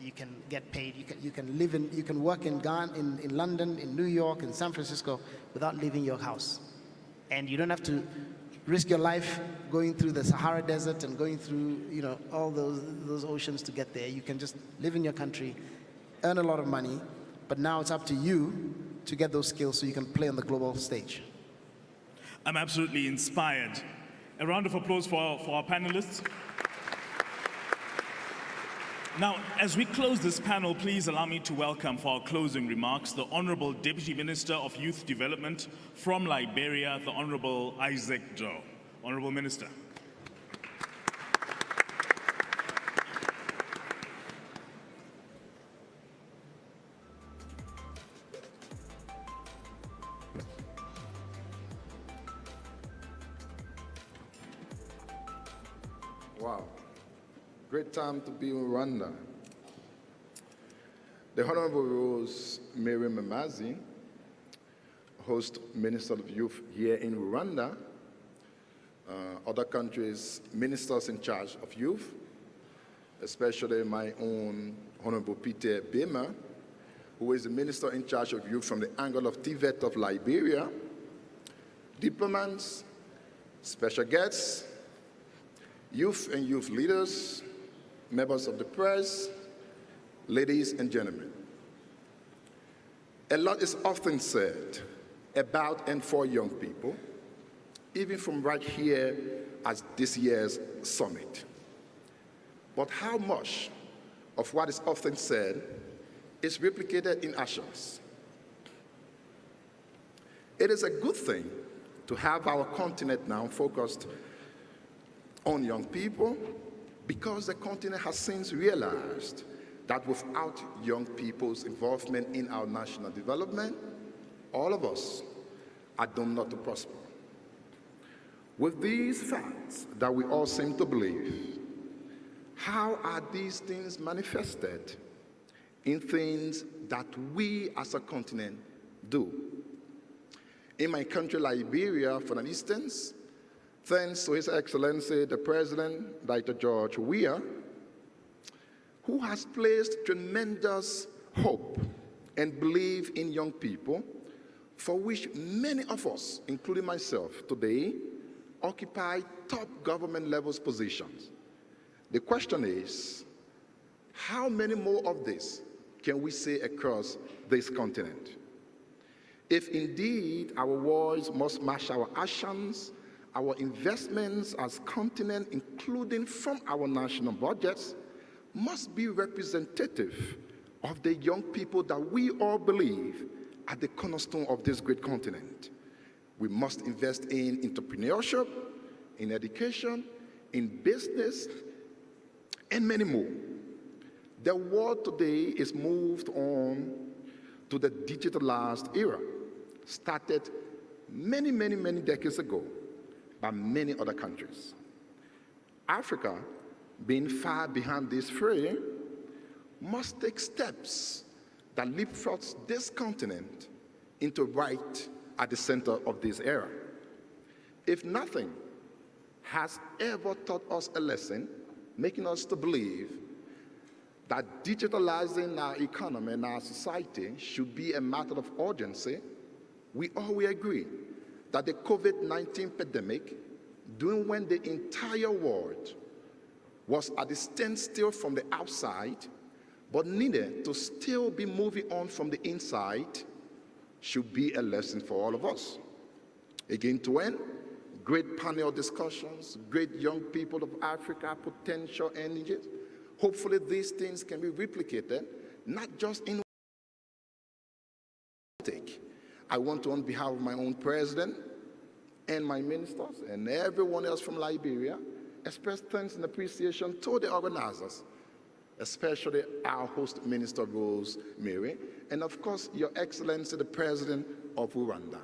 you can get paid, you can work in Ghana, in London, in New York, in San Francisco without leaving your house. And you don't have to risk your life going through the Sahara Desert and going through, all those oceans to get there. You can just live in your country, earn a lot of money, but now it's up to you to get those skills so you can play on the global stage. I'm absolutely inspired. A round of applause for our panelists. Now, as we close this panel, please allow me to welcome for our closing remarks the Honorable Deputy Minister of Youth Development from Liberia, the Honorable Isaac Joe. Honorable Minister. Wow, great time to be in Rwanda. The Honorable Rose Mary Mamazi, host Minister of Youth here in Rwanda, other countries' ministers in charge of youth, especially my own Honorable Peter Bema, who is the Minister in charge of youth from the angle of TVET of Liberia, diplomats, special guests, youth and youth leaders, members of the press, ladies and gentlemen. A lot is often said about and for young people, even from right here at this year's summit. But how much of what is often said is replicated in actions? It is a good thing to have our continent now focused on young people, because the continent has since realized that without young people's involvement in our national development, all of us are doomed not to prosper. With these facts that we all seem to believe, how are these things manifested in things that we as a continent do? In my country, Liberia, for instance, thanks to His Excellency, the President, Dr. George Weah, who has placed tremendous hope and belief in young people, for which many of us, including myself today, occupy top government levels positions. The question is, how many more of this can we see across this continent? If indeed our words must match our actions, our investments as continent, including from our national budgets, must be representative of the young people that we all believe are the cornerstone of this great continent. We must invest in entrepreneurship, in education, in business, and many more. The world today is moved on to the digitalized era, started many decades ago by many other countries. Africa, being far behind this fray, must take steps that leapfrogs this continent into right at the center of this era. If nothing has ever taught us a lesson, making us to believe that digitalizing our economy and our society should be a matter of urgency, we all agree that the COVID-19 pandemic, during when the entire world was at a standstill from the outside, but needed to still be moving on from the inside, should be a lesson for all of us. Again, to end, great panel discussions, great young people of Africa, potential energies. Hopefully these things can be replicated, not just in I want to, on behalf of my own president and my ministers and everyone else from Liberia, express thanks and appreciation to the organizers, especially our host minister, Rose Mary, and of course, Your Excellency, the President of Rwanda.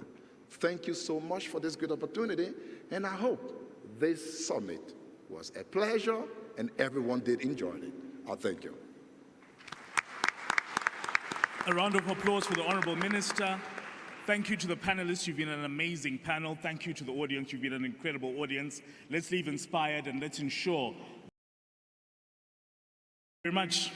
Thank you so much for this good opportunity, and I hope this summit was a pleasure and everyone did enjoy it. Thank you. A round of applause for the Honorable Minister. Thank you to the panelists. You've been an amazing panel. Thank you to the audience. You've been an incredible audience. Let's leave inspired and let's ensure very much.